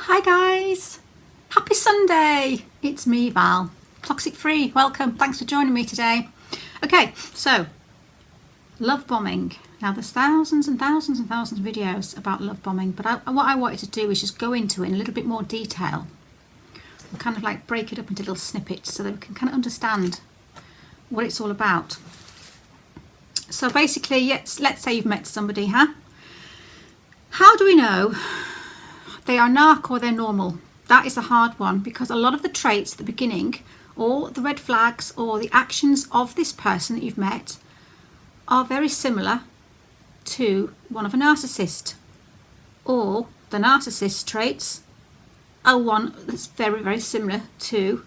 Hi guys, happy Sunday. It's me, Val, toxic free. Welcome, thanks for joining me today. Okay, so love bombing. Now there's thousands and thousands and thousands of videos about love bombing, but what I wanted to do is just go into it in a little bit more detail and kind of like break it up into little snippets so that we can kind of understand what it's all about. So basically, yes, let's say you've met somebody, huh? How do we know they are narc or they're normal? That is a hard one, because a lot of the traits at the beginning, or the red flags, or the actions of this person that you've met are very similar to one of a narcissist, or the narcissist traits are one that's very, very similar to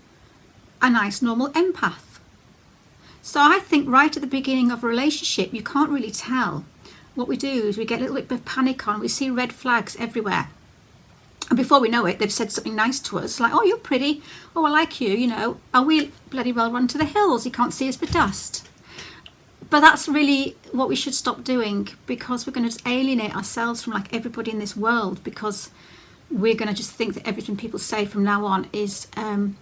a nice normal empath. So I think right at the beginning of a relationship, you can't really tell. What we do is we get a little bit of panic on, we see red flags everywhere. And before we know it, they've said something nice to us, like, oh, you're pretty, oh, I like you, you know, and we bloody well run to the hills, you can't see us for dust. But that's really what we should stop doing, because we're going to just alienate ourselves from like everybody in this world, because we're going to just think that everything people say from now on is a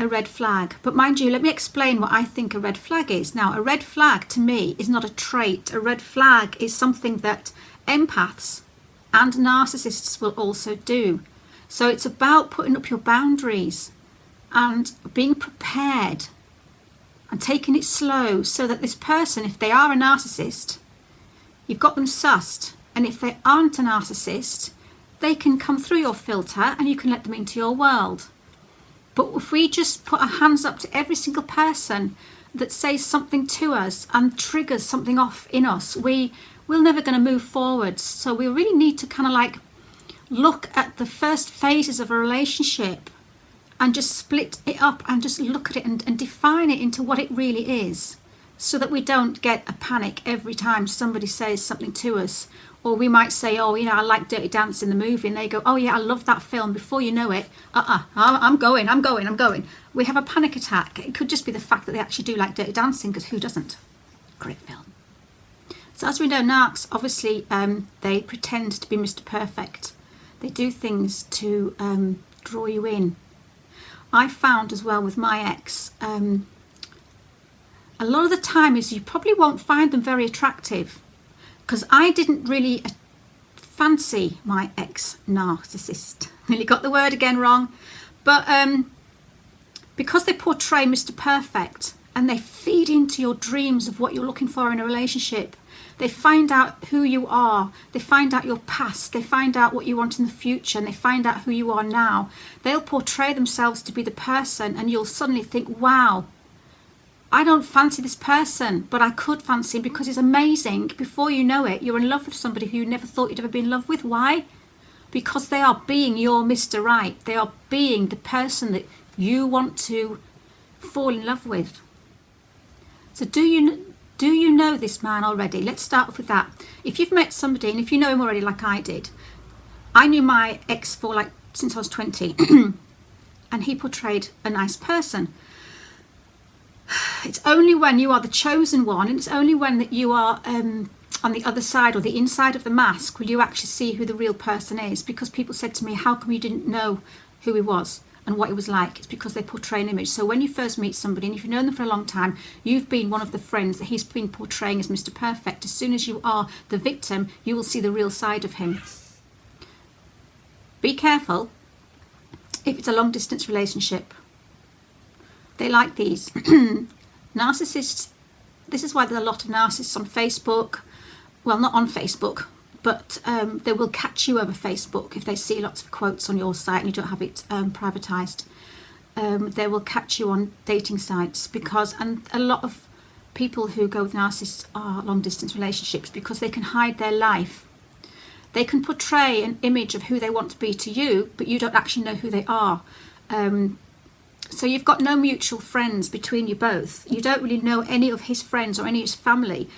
red flag. But mind you, let me explain what I think a red flag is. Now, a red flag to me is not a trait. A red flag is something that empaths and narcissists will also do. So it's about putting up your boundaries and being prepared and taking it slow, so that this person, if they are a narcissist, you've got them sussed, and if they aren't a narcissist, they can come through your filter and you can let them into your world. But if we just put our hands up to every single person that says something to us and triggers something off in us, we're never going to move forwards. So we really need to kind of like look at the first phases of a relationship and just split it up and just look at it and define it into what it really is, so that we don't get a panic every time somebody says something to us. Or we might say, oh, you know, I like Dirty Dancing, the movie, and they go, oh yeah, I love that film. Before you know it, I'm going. We have a panic attack. It could just be the fact that they actually do like Dirty Dancing, because who doesn't? Great film. So as we know, narcs, obviously, they pretend to be Mr. Perfect. They do things to draw you in. I found as well with my ex, a lot of the time is you probably won't find them very attractive, because I didn't really fancy my ex-narcissist. Nearly got the word again wrong. But because they portray Mr. Perfect and they feed into your dreams of what you're looking for in a relationship, they find out who you are, they find out your past, they find out what you want in the future, and they find out who you are now. They'll portray themselves to be the person, and you'll suddenly think, wow, I don't fancy this person, but I could fancy him because he's amazing. Before you know it, you're in love with somebody who you never thought you'd ever be in love with. Why? Because they are being your Mr. Right. They are being the person that you want to fall in love with. So do you know this man already? Let's start off with that. If you've met somebody, and if you know him already like I did, I knew my ex for like since I was 20 and he portrayed a nice person. It's only when you are the chosen one, and it's only when that you are on the other side or the inside of the mask will you actually see who the real person is. Because people said to me, how come you didn't know who he was and what he was like? It's because they portray an image. So when you first meet somebody, and if you've known them for a long time, you've been one of the friends that he's been portraying as Mr. Perfect. As soon as you are the victim, you will see the real side of him. Be careful if it's a long distance relationship. They like these. Narcissists, this is why there's a lot of narcissists on Facebook. Well, not on Facebook, but they will catch you over Facebook if they see lots of quotes on your site and you don't have it privatised. They will catch you on dating sites, and a lot of people who go with narcissists are long distance relationships because they can hide their life. They can portray an image of who they want to be to you, but you don't actually know who they are. So you've got no mutual friends between you both. You don't really know any of his friends or any of his family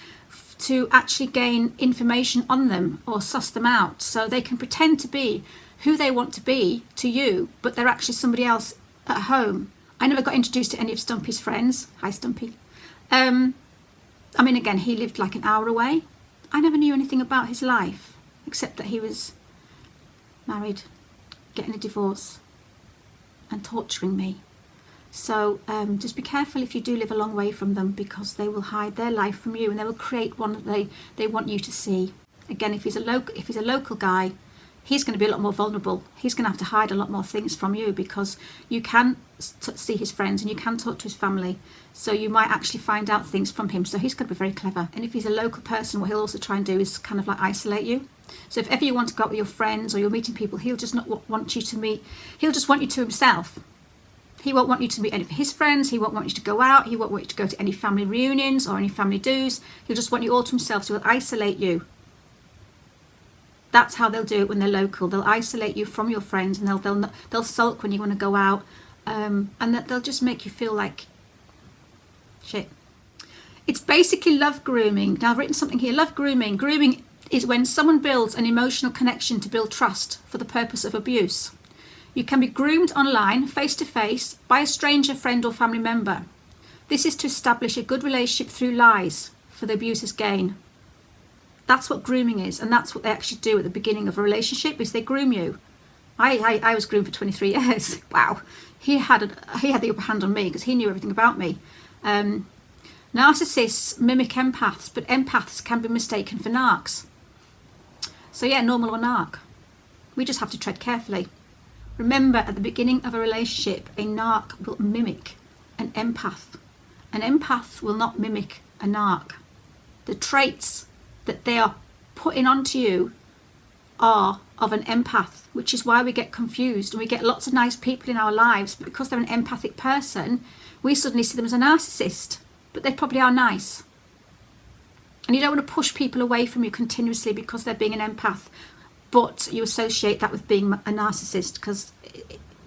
to actually gain information on them or suss them out. So they can pretend to be who they want to be to you, but they're actually somebody else at home. I never got introduced to any of Stumpy's friends. Hi, Stumpy. I mean, again, he lived like an hour away. I never knew anything about his life, except that he was married getting a divorce and torturing me. So just be careful if you do live a long way from them, because they will hide their life from you and they will create one that they want you to see. Again, if he's a local guy, he's going to be a lot more vulnerable. He's going to have to hide a lot more things from you, because you can see his friends and you can talk to his family. So you might actually find out things from him. So he's going to be very clever. And if he's a local person, what he'll also try and do is kind of like isolate you. So if ever you want to go out with your friends or you're meeting people, he'll just not want you to meet. He'll just want you to himself. He won't want you to meet any of his friends. He won't want you to go out. He won't want you to go to any family reunions or any family do's. He'll just want you all to himself. So he'll isolate you. That's how they'll do it when they're local. They'll isolate you from your friends, and they'll sulk when you want to go out, and they'll just make you feel like shit. It's basically love grooming. Now I've written something here. Love grooming. Grooming is when someone builds an emotional connection to build trust for the purpose of abuse. You can be groomed online, face to face, by a stranger, friend or family member. This is to establish a good relationship through lies for the abuser's gain. That's what grooming is, and that's what they actually do at the beginning of a relationship, is they groom you. I was groomed for 23 years. Wow. He had the upper hand on me because he knew everything about me. Narcissists mimic empaths, but empaths can be mistaken for narcs. So yeah, normal or narc. We just have to tread carefully. Remember, at the beginning of a relationship, a narc will mimic an empath. An empath will not mimic a narc. The traits that they are putting onto you are of an empath, which is why we get confused and we get lots of nice people in our lives, but because they're an empathic person, we suddenly see them as a narcissist, but they probably are nice. And you don't want to push people away from you continuously because they're being an empath, but you associate that with being a narcissist, because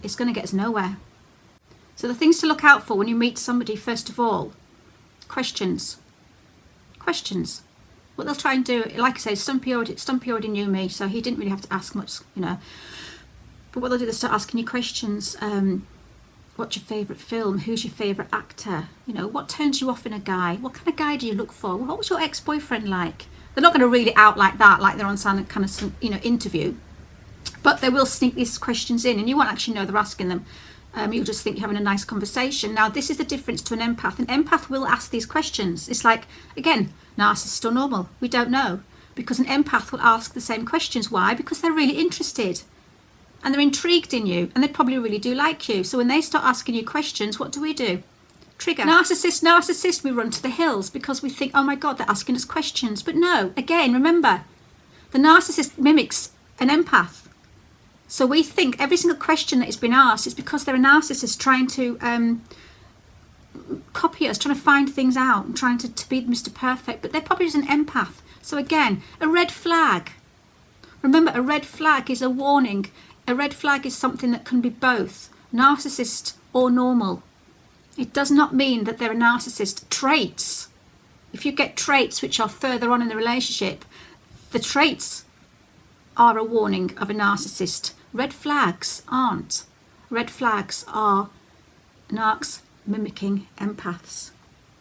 it's going to get us nowhere. So the things to look out for when you meet somebody, first of all, questions. What they'll try and do, like I say, Stumpy already knew me, so he didn't really have to ask much, you know. But what they'll do, they'll start asking you questions. What's your favourite film? Who's your favourite actor? You know, what turns you off in a guy? What kind of guy do you look for? What was your ex-boyfriend like? They're not going to read it out like that, like they're on some kind of, you know, interview. But they will sneak these questions in, and you won't actually know they're asking them. You'll just think you're having a nice conversation. Now, this is the difference to an empath. An empath will ask these questions. It's like, again, narcissist or normal. We don't know. Because an empath will ask the same questions. Why? Because they're really interested. And they're intrigued in you. And they probably really do like you. So when they start asking you questions, what do? Trigger. Narcissist, we run to the hills because we think, oh my God, they're asking us questions. But no, again, remember, the narcissist mimics an empath. So we think every single question that has been asked is because they're a narcissist trying to copy us, trying to find things out and trying to be Mr. Perfect, but they're probably just an empath. So again, a red flag. Remember, a red flag is a warning. A red flag is something that can be both narcissist or normal. It does not mean that they're a narcissist. Traits. If you get traits which are further on in the relationship, the traits are a warning of a narcissist. Red flags aren't. Red flags are narcs mimicking empaths.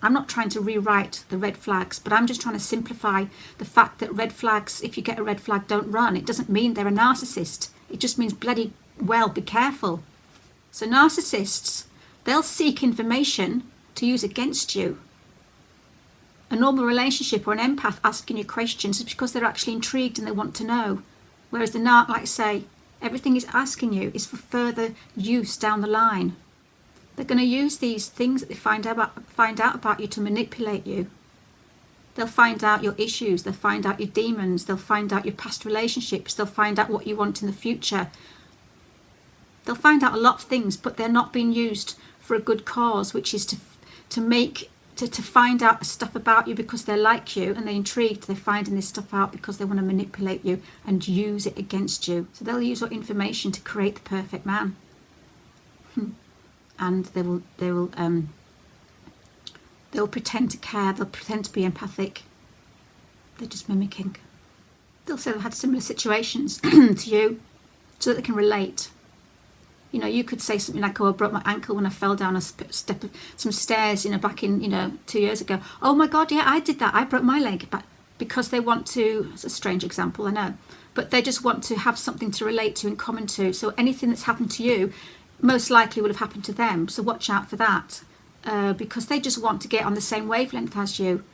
I'm not trying to rewrite the red flags, but I'm just trying to simplify the fact that red flags, if you get a red flag, don't run. It doesn't mean they're a narcissist. It just means bloody well, be careful. So narcissists, they'll seek information to use against you. A normal relationship or an empath asking you questions is because they're actually intrigued and they want to know. Whereas the narc, like I say, everything he's asking you is for further use down the line. They're going to use these things that they find out about you to manipulate you. They'll find out your issues, they'll find out your demons, they'll find out your past relationships, they'll find out what you want in the future. They'll find out a lot of things, but they're not being used for a good cause, which is to find out stuff about you because they like you and they're intrigued. They're finding this stuff out because they want to manipulate you and use it against you. So they'll use your information to create the perfect man. And they'll pretend to care. They'll pretend to be empathic. They're just mimicking. They'll say they've had similar situations to you so that they can relate. You know, you could say something like, oh, I broke my ankle when I fell down some stairs, you know, back in, 2 years ago. Oh my God, yeah, I did that. I broke my leg. But because they want to, it's a strange example, I know, but they just want to have something to relate to and common to. So anything that's happened to you most likely will have happened to them. So watch out for that, because they just want to get on the same wavelength as you.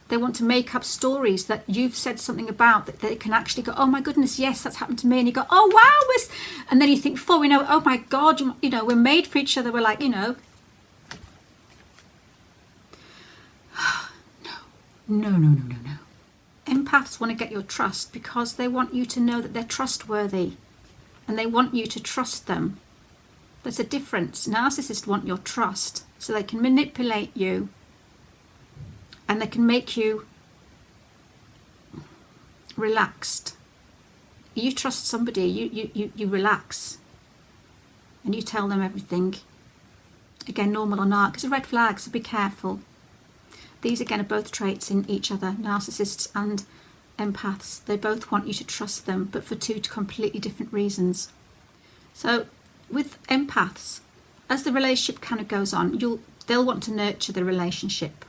They want to make up stories that you've said something about that they can actually go, oh my goodness, yes, that's happened to me. And you go, oh wow, and then you think, before we know, oh my God, you know, we're made for each other. We're like, you know, no. Empaths want to get your trust because they want you to know that they're trustworthy and they want you to trust them. There's a difference. Narcissists want your trust so they can manipulate you and they can make you relaxed. You trust somebody, you relax and you tell them everything. Again, normal or not, because red flags, so be careful. These again are both traits in each other, narcissists and empaths. They both want you to trust them, but for two completely different reasons. So with empaths, as the relationship kind of goes on, they'll want to nurture the relationship.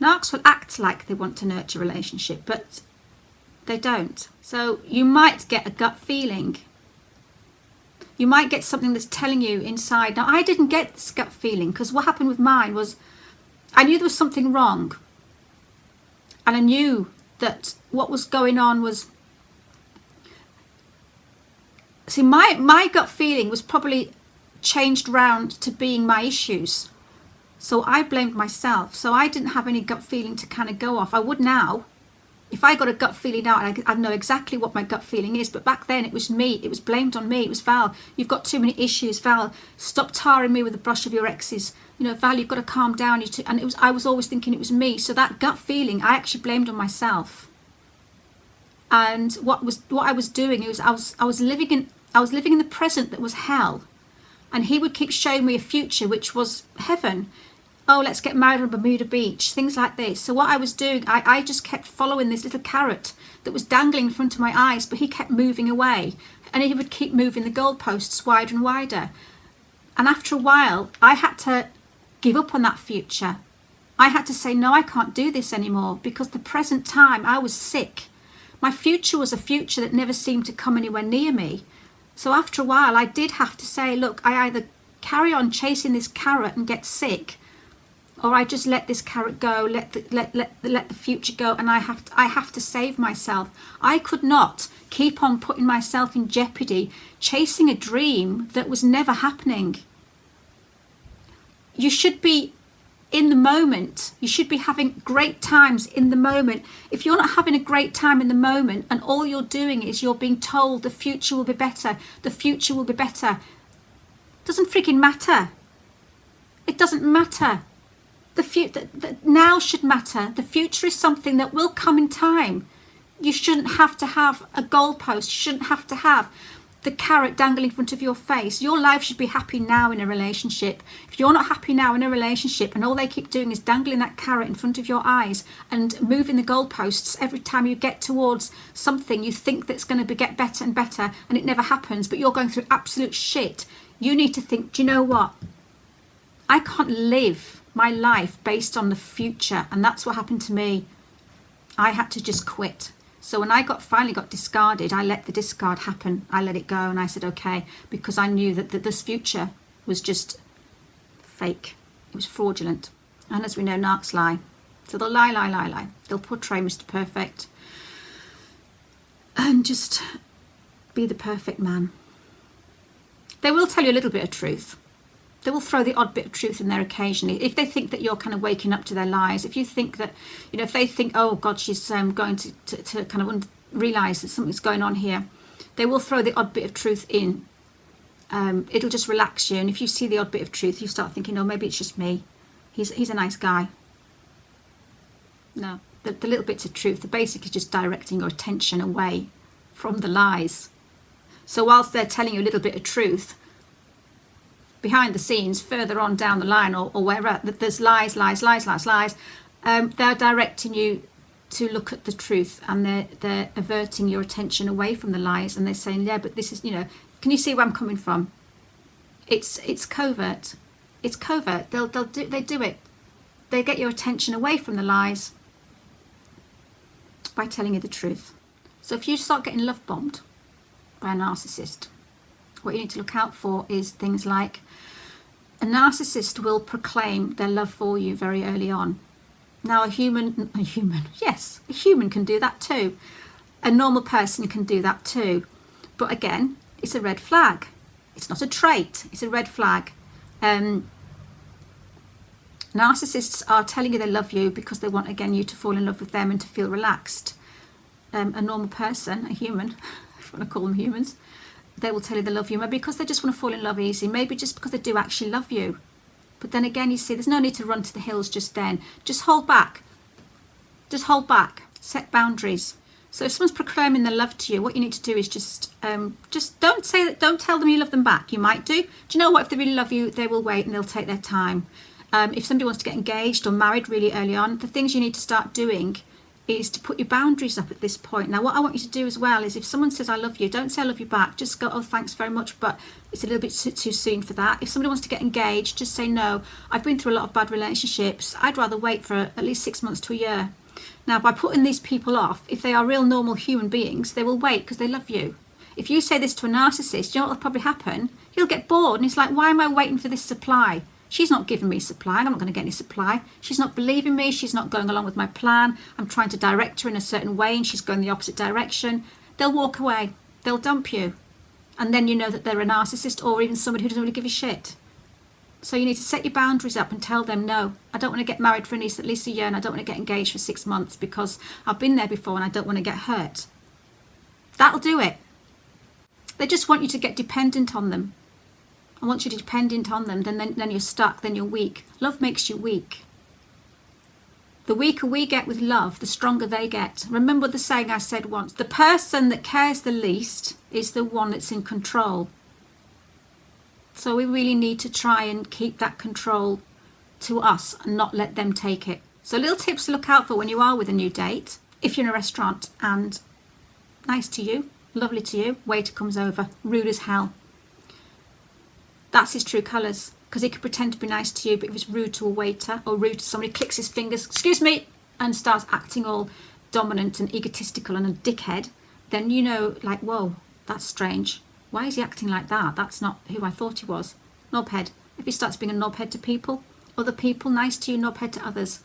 Narcs will act like they want to nurture a relationship, but they don't. So you might get a gut feeling. You might get something that's telling you inside. Now, I didn't get this gut feeling because what happened with mine was I knew there was something wrong. And I knew that what was going on was... See, my gut feeling was probably changed round to being my issues. So I blamed myself. So I didn't have any gut feeling to kind of go off. I would now. If I got a gut feeling now, I'd know exactly what my gut feeling is. But back then it was me. It was blamed on me. It was, Val, you've got too many issues. Val, stop tarring me with the brush of your exes. You know, Val, you've got to calm down. And I was always thinking it was me. So that gut feeling, I actually blamed on myself. And what I was doing is I was living in the present that was hell. And he would keep showing me a future which was heaven. Oh, let's get married on Bermuda Beach, things like this. So what I was doing, I just kept following this little carrot that was dangling in front of my eyes, but he kept moving away. And he would keep moving the goalposts wider and wider. And after a while, I had to give up on that future. I had to say, no, I can't do this anymore, because the present time, I was sick. My future was a future that never seemed to come anywhere near me. So after a while, I did have to say, look, I either carry on chasing this carrot and get sick, or I just let this carrot go, let the future go, and I have to save myself. I could not keep on putting myself in jeopardy, chasing a dream that was never happening. You should be in the moment. You should be having great times in the moment. If you're not having a great time in the moment and all you're doing is you're being told the future will be better, the future will be better, it doesn't freaking matter. It doesn't matter. The now should matter. The future is something that will come in time. You shouldn't have to have a goalpost. You shouldn't have to have the carrot dangling in front of your face. Your life should be happy now in a relationship. If you're not happy now in a relationship and all they keep doing is dangling that carrot in front of your eyes and moving the goalposts every time you get towards something you think that's going to get better and better and it never happens, but you're going through absolute shit, you need to think, do you know what? I can't live my life based on the future. And that's what happened to me. I had to just quit. So when I finally got discarded, I let the discard happen. I let it go and I said, okay, because I knew that this future was just fake. It was fraudulent. And as we know, narcs lie. So they'll lie. They'll portray Mr. Perfect and just be the perfect man. They will tell you a little bit of truth. They will throw the odd bit of truth in there occasionally. If they think that you're kind of waking up to their lies, if you think that, you know, if they think, oh God, she's going to kind of realise that something's going on here, they will throw the odd bit of truth in. It'll just relax you. And if you see the odd bit of truth, you start thinking, oh, maybe it's just me. He's a nice guy. No, the little bits of truth are basically just directing your attention away from the lies. So whilst they're telling you a little bit of truth, behind the scenes, further on down the line or wherever, there's lies, they're directing you to look at the truth, and they're averting your attention away from the lies, and they're saying, yeah, but this is, you know, can you see where I'm coming from? It's covert. It's covert. They do it. They get your attention away from the lies by telling you the truth. So if you start getting love bombed by a narcissist, what you need to look out for is things like a narcissist will proclaim their love for you very early on. Now a human can do that too. A normal person can do that too. But again, it's a red flag. It's not a trait, it's a red flag. Narcissists are telling you they love you because they want, again, you to fall in love with them and to feel relaxed. A normal person, a human, if you want to call them humans, they will tell you they love you, maybe because they just want to fall in love easy, maybe just because they do actually love you. But then again, you see, there's no need to run to the hills just then. Just hold back. Just hold back. Set boundaries. So if someone's proclaiming their love to you, what you need to do is just don't say that. Don't tell them you love them back. You might do. Do you know what? If they really love you, they will wait and they'll take their time. If somebody wants to get engaged or married really early on, the things you need to start doing is to put your boundaries up at this point. Now, what I want you to do as well is if someone says, I love you, don't say I love you back. Just go, oh, thanks very much, but it's a little bit too soon for that. If somebody wants to get engaged, just say, no, I've been through a lot of bad relationships. I'd rather wait for at least 6 months to a year. Now, by putting these people off, if they are real normal human beings, they will wait because they love you. If you say this to a narcissist, you know what will probably happen? He'll get bored and he's like, why am I waiting for this supply? She's not giving me supply. I'm not going to get any supply. She's not believing me. She's not going along with my plan. I'm trying to direct her in a certain way and she's going the opposite direction. They'll walk away. They'll dump you. And then you know that they're a narcissist or even somebody who doesn't really give a shit. So you need to set your boundaries up and tell them, no, I don't want to get married for at least a year and I don't want to get engaged for 6 months because I've been there before and I don't want to get hurt. That'll do it. They just want you to get dependent on them. And once you're dependent on them, then you're stuck, then you're weak. Love makes you weak. The weaker we get with love, the stronger they get. Remember the saying I said once, the person that cares the least is the one that's in control. So we really need to try and keep that control to us and not let them take it. So little tips to look out for when you are with a new date. If you're in a restaurant and nice to you, lovely to you, waiter comes over, rude as hell. That's his true colours, because he could pretend to be nice to you, but if he's rude to a waiter or rude to somebody, clicks his fingers, excuse me, and starts acting all dominant and egotistical and a dickhead, then you know, like, whoa, that's strange. Why is he acting like that? That's not who I thought he was. Knobhead. If he starts being a knobhead to people, other people, nice to you, knobhead to others.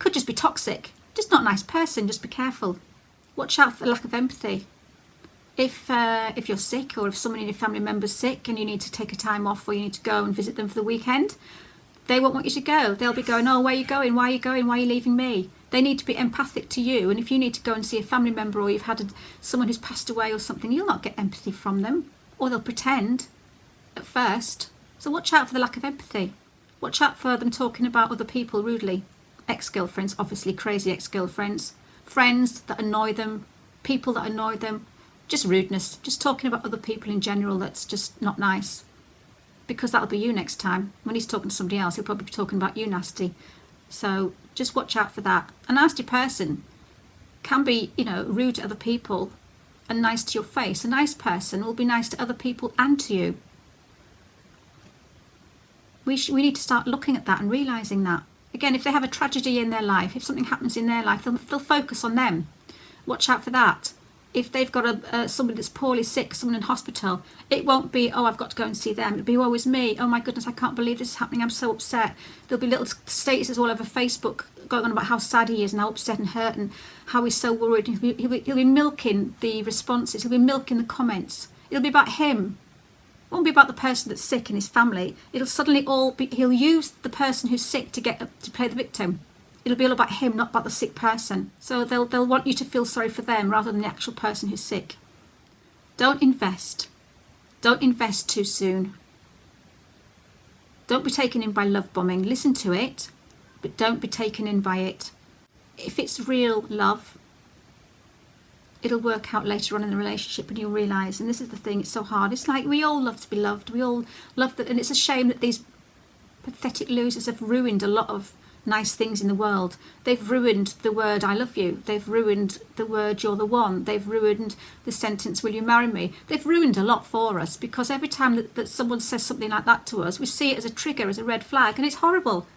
Could just be toxic. Just not a nice person, just be careful. Watch out for the lack of empathy. If you're sick or if someone in your family member's sick and you need to take a time off or you need to go and visit them for the weekend, they won't want you to go. They'll be going, oh, where are you going? Why are you going? Why are you leaving me? They need to be empathic to you. And if you need to go and see a family member or you've had someone who's passed away or something, you'll not get empathy from them. Or they'll pretend at first. So watch out for the lack of empathy. Watch out for them talking about other people rudely. Ex-girlfriends, obviously crazy ex-girlfriends. Friends that annoy them. People that annoy them. Just rudeness, just talking about other people in general that's just not nice. Because that'll be you next time. When he's talking to somebody else, he'll probably be talking about you nasty. So just watch out for that. A nasty person can be, rude to other people and nice to your face. A nice person will be nice to other people and to you. We need to start looking at that and realising that. Again, if they have a tragedy in their life, if something happens in their life, they'll focus on them. Watch out for that. If they've got somebody that's poorly sick, someone in hospital, it won't be, oh, I've got to go and see them. It'll be, oh, it's me. Oh, my goodness, I can't believe this is happening. I'm so upset. There'll be little statuses all over Facebook going on about how sad he is and how upset and hurt and how he's so worried. He'll be milking the responses. He'll be milking the comments. It'll be about him. It won't be about the person that's sick and his family. It'll suddenly all be, he'll use the person who's sick to play the victim. It'll be all about him, not about the sick person. So they'll want you to feel sorry for them rather than the actual person who's sick. Don't invest. Don't invest too soon. Don't be taken in by love bombing. Listen to it, but don't be taken in by it. If it's real love, it'll work out later on in the relationship and you'll realise, and this is the thing, it's so hard. It's like we all love to be loved. We all love that, and it's a shame that these pathetic losers have ruined a lot of nice things in the world. They've ruined the word I love you. They've ruined the word you're the one. They've ruined the sentence will you marry me. They've ruined a lot for us because every time that someone says something like that to us, we see it as a trigger, as a red flag, and it's horrible.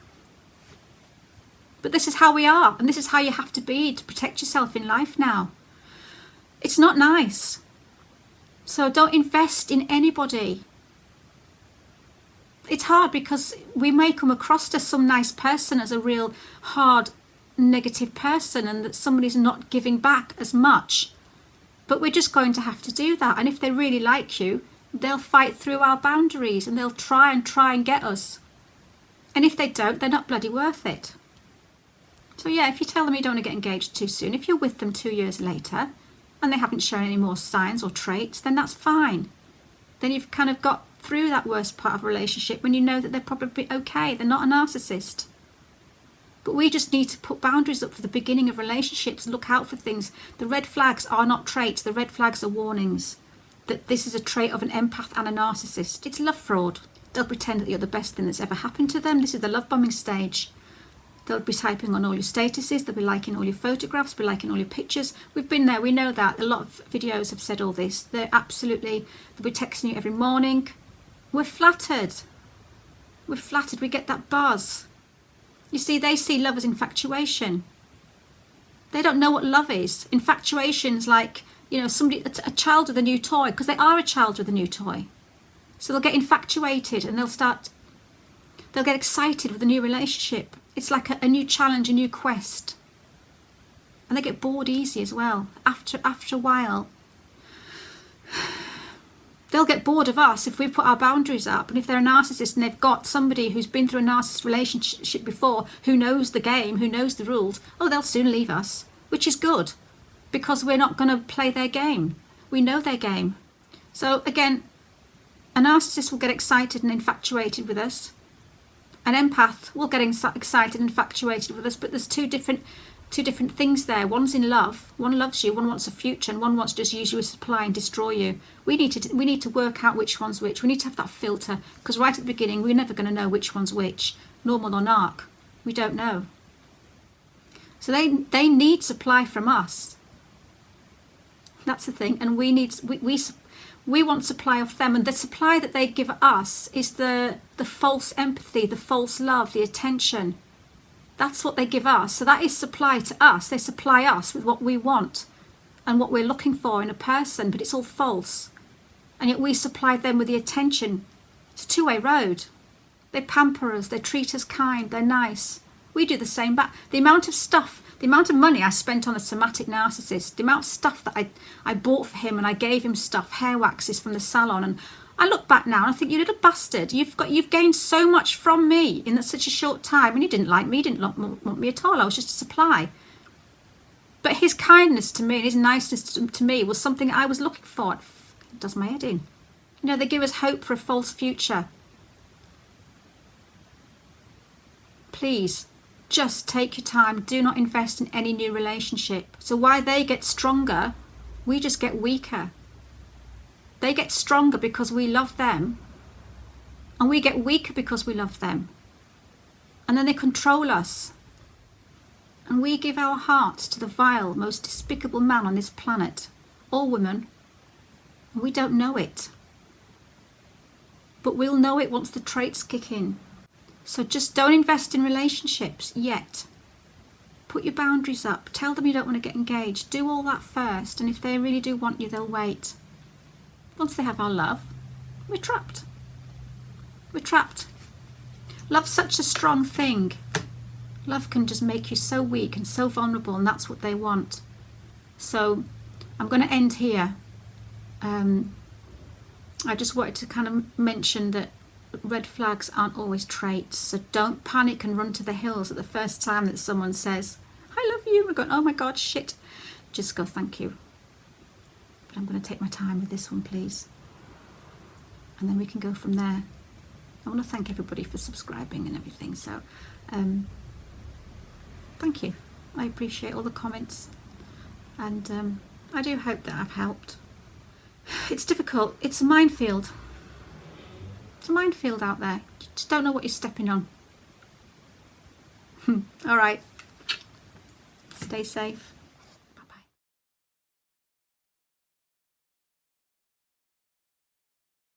But this is how we are, and this is how you have to be to protect yourself in life now. It's not nice. So don't invest in anybody. It's hard because we may come across as some nice person, as a real hard, negative person, and that somebody's not giving back as much. But we're just going to have to do that. And if they really like you, they'll fight through our boundaries and they'll try and get us. And if they don't, they're not bloody worth it. So yeah, if you tell them you don't want to get engaged too soon, if you're with them 2 years later and they haven't shown any more signs or traits, then that's fine. Then you've kind of got through that worst part of a relationship when you know that they're probably okay. They're not a narcissist. But we just need to put boundaries up for the beginning of relationships. Look out for things. The red flags are not traits. The red flags are warnings that this is a trait of an empath and a narcissist. It's love fraud. They'll pretend that you're the best thing that's ever happened to them. This is the love bombing stage. They'll be typing on all your statuses. They'll be liking all your photographs, be liking all your pictures. We've been there. We know that. A lot of videos have said all this. They'll be texting you every morning. We're flattered. We're flattered. We get that buzz. You see, they see love as infatuation. They don't know what love is. Infatuation's like, you know, a child with a new toy, because they are a child with a new toy. So they'll get infatuated and they'll get excited with a new relationship. It's like a new challenge, a new quest. And they get bored easy as well. After a while, they'll get bored of us if we put our boundaries up. And if they're a narcissist and they've got somebody who's been through a narcissist relationship before, who knows the game, who knows the rules, they'll soon leave us, which is good, because we're not going to play their game. We know their game. So again, a narcissist will get excited and infatuated with us. An empath will get excited and infatuated with us, but there's two different things there. One's in love, one loves you, one wants a future, and one wants to just use you as supply and destroy you. We need to work out which one's which. We need to have that filter, because right at the beginning we're never going to know which one's which, normal or narc. We don't know. So they need supply from us. That's the thing, and we want supply of them, and the supply that they give us is the false empathy, the false love, the attention. That's what they give us. So that is supply to us. They supply us with what we want and what we're looking for in a person, but it's all false. And yet we supply them with the attention. It's a two-way road. They pamper us, they treat us kind, they're nice. We do the same back. The amount of money I spent on a somatic narcissist, the amount of stuff that I bought for him, and I gave him stuff, hair waxes from the salon, and I look back now and I think, you little bastard, you've gained so much from me in such a short time, and you didn't like me, you didn't want me at all. I was just a supply. But his kindness to me and his niceness to me was something I was looking for. It does my head in. You know, they give us hope for a false future. Please, just take your time. Do not invest in any new relationship. So while they get stronger, we just get weaker. They get stronger because we love them, and we get weaker because we love them. And then they control us. And we give our hearts to the vile, most despicable man on this planet, or woman, and we don't know it. But we'll know it once the traits kick in. So just don't invest in relationships yet. Put your boundaries up. Tell them you don't want to get engaged. Do all that first, and if they really do want you, they'll wait. Once they have our love, we're trapped. We're trapped. Love's such a strong thing. Love can just make you so weak and so vulnerable, and that's what they want. So I'm going to end here. I just wanted to kind of mention that red flags aren't always traits. So don't panic and run to the hills at the first time that someone says, I love you. We're going, oh my God, shit. Just go, thank you. But I'm going to take my time with this one, please. And then we can go from there. I want to thank everybody for subscribing and everything. So, thank you. I appreciate all the comments. And I do hope that I've helped. It's difficult. It's a minefield. It's a minefield out there. You just don't know what you're stepping on. All right. Stay safe.